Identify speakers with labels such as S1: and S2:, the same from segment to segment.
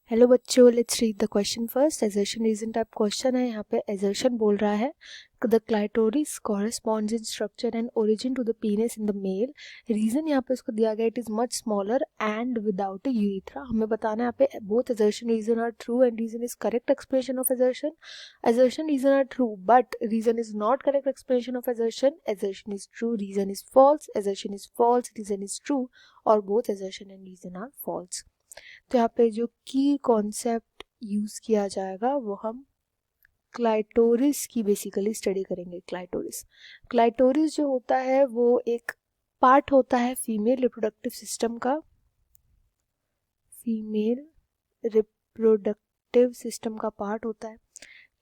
S1: Hello बच्चों, let's read the question first. Assertion reason type question है। यहाँ पे एजर्शन बोल रहा है the clitoris corresponds in structure and origin to the penis in the male. Reason यहाँ पे उसको दिया गया it is much smaller and without a urethra. हमें बताना है यहाँ पे both assertion reason are true and reason is correct explanation of assertion. Assertion reason are true but reason is not correct explanation of assertion. Assertion is true, reason is false, assertion is false, reason is true, और both assertion and reason are false. तो यहाँ पे जो की concept use किया जाएगा वो हम क्लाइटोरिस की बेसिकली स्टडी करेंगे। क्लाइटोरिस जो होता है वो एक पार्ट होता है फीमेल रिप्रोडक्टिव सिस्टम का। फीमेल रिप्रोडक्टिव सिस्टम का पार्ट होता है।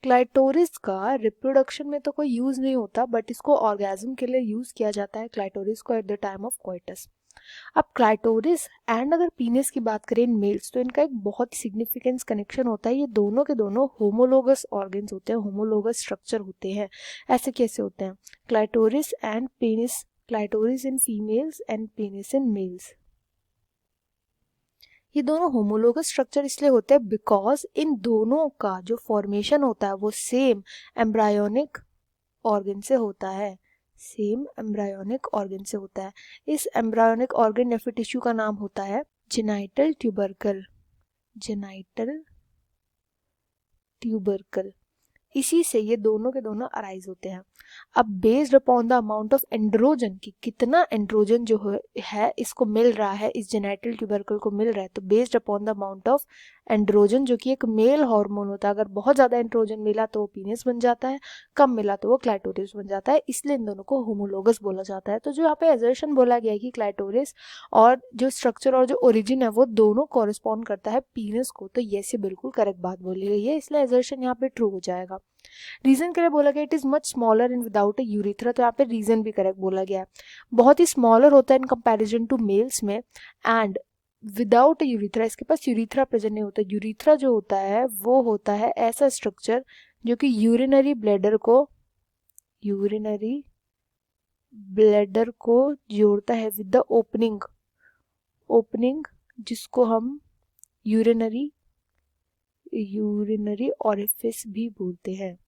S1: क्लाइटोरिस का रिप्रोडक्शन में तो कोई यूज नहीं होता बट इसको ऑर्गेज्म के लिए यूज किया जाता है क्लाइटोरिस को at the time of coitus. अब क्लाइटोरिस एंड अगर पीनिस की बात करें इन मेल्स तो इनका एक बहुत ही सिग्निफिकेंस कनेक्शन होता है। ये दोनों के दोनों होमोलोगस ऑर्गन्स होते हैं, होमोलोगस स्ट्रक्चर होते हैं। ऐसे कैसे होते हैं? Clitoris and penis, clitoris in females and penis in males. ये दोनों होमोलोगस स्ट्रक्चर इसलिए होते हैं बिकॉज इन दोनों का जो फॉर्मेशन होता है वो सेम एम्ब्रायोनिक ऑर्गन से होता है। सेम एम्ब्रायोनिक ऑर्गन से होता है। इस एम्ब्रायोनिक ऑर्गन या फिर टिश्यू का नाम होता है जेनाइटल ट्यूबरकल। जेनाइटल ट्यूबरकल, इसी से ये दोनों के दोनों अराइज होते हैं। अब based upon the amount of androgen, कि कितना एंड्रोजन जो है इसको मिल रहा है, इस जेनाइटल ट्यूबरकल को मिल रहा है, तो based upon the amount of androgen जो कि एक मेल हार्मोन होता है, अगर बहुत ज्यादा एंड्रोजन मिला तो वो पीनिस बन जाता है, कम मिला तो वो क्लाइटोरिस बन जाता है। इसलिए इन दोनों को होमोलोगस बोला जाता है। तो जो यहाँ पे एजर्शन बोला गया है कि क्लाइटोरिस और जो स्ट्रक्चर और जो ओरिजिन है वो दोनों कॉरेस्पॉन्ड करता है पीनिस को, तो ये से बिल्कुल करेक्ट बात बोली गई है, इसलिए एजर्शन यहाँ पे ट्रू हो जाएगा। रीजन के लिए बोला गया it is much smaller and without a urethra, तो यहाँ पे रीजन भी करेक्ट बोला गया है। बहुत ही स्मॉलर होता है इन कंपैरिजन टू मेल्स में एंड विदाउट यूरिथ्रा, इसके पास यूरिथ्रा प्रेजेंट नहीं होता। यूरिथ्रा जो होता है वो होता है ऐसा स्ट्रक्चर जो कि यूरिनरी ब्लैडर को जोड़ता है विद द ओपनिंग जिसको हम यूरिनरी ऑरिफिस भी बोलते हैं,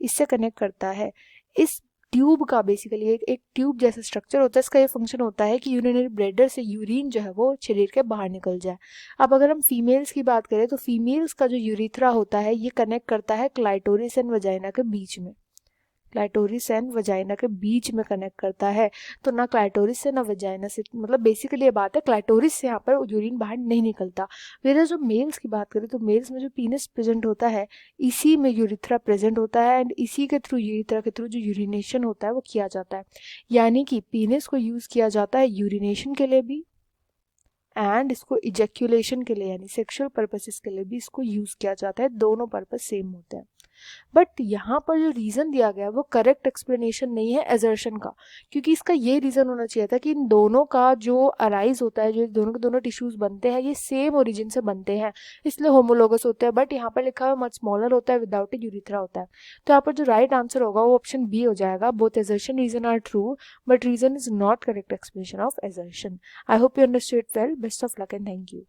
S1: इससे कनेक्ट करता है। इस ट्यूब का बेसिकली एक ट्यूब जैसा स्ट्रक्चर होता है। इसका ये फंक्शन होता है कि यूरिनरी ब्लैडर से यूरिन जो है वो शरीर के बाहर निकल जाए। अब अगर हम फीमेल्स की बात करें तो फीमेल्स का जो यूरिथ्रा होता है ये कनेक्ट करता है क्लाइटोरिस एंड वजाइना के बीच में, क्लाइटोरिस एंड वजाइना के बीच में कनेक्ट करता है। तो ना क्लाइटोरिस से ना वजाइना से, मतलब बेसिकली ये बात है क्लाइटोरिस से यहाँ पर यूरिन बाहर नहीं निकलता। वेयर जो मेल्स की बात करें तो मेल्स में जो पीनिस प्रेजेंट होता है इसी में यूरिथ्रा प्रेजेंट होता है एंड इसी के थ्रू, यूरिथ्रा के थ्रू जो यूरिनेशन होता है वो किया जाता है। यानी कि पीनिस को यूज किया जाता है यूरिनेशन के लिए भी एंड इसको इजेक्यूलेशन के लिए यानी सेक्सुअल पर्पसेस के लिए भी इसको यूज किया जाता है। दोनों पर्पस सेम होते हैं। बट यहाँ पर जो रीजन दिया गया वो करेक्ट एक्सप्लेनेशन नहीं है एजर्शन का, क्योंकि इसका ये रीजन होना चाहिए था कि इन दोनों का जो अराइज होता है, जो दोनों के दोनों टिश्यूज बनते हैं ये सेम ओरिजिन से बनते हैं, इसलिए होमोलोगस होते हैं। बट यहाँ पर लिखा हुआ मच स्मॉलर होता है, विदाउट ए यूरिथ्रा होता है। तो यहाँ पर जो राइट आंसर होगा वो ऑप्शन बी हो जाएगा। Both assertion reason are true but reason is not correct explanation of assertion. I hope you understood well. Best of luck and thank you.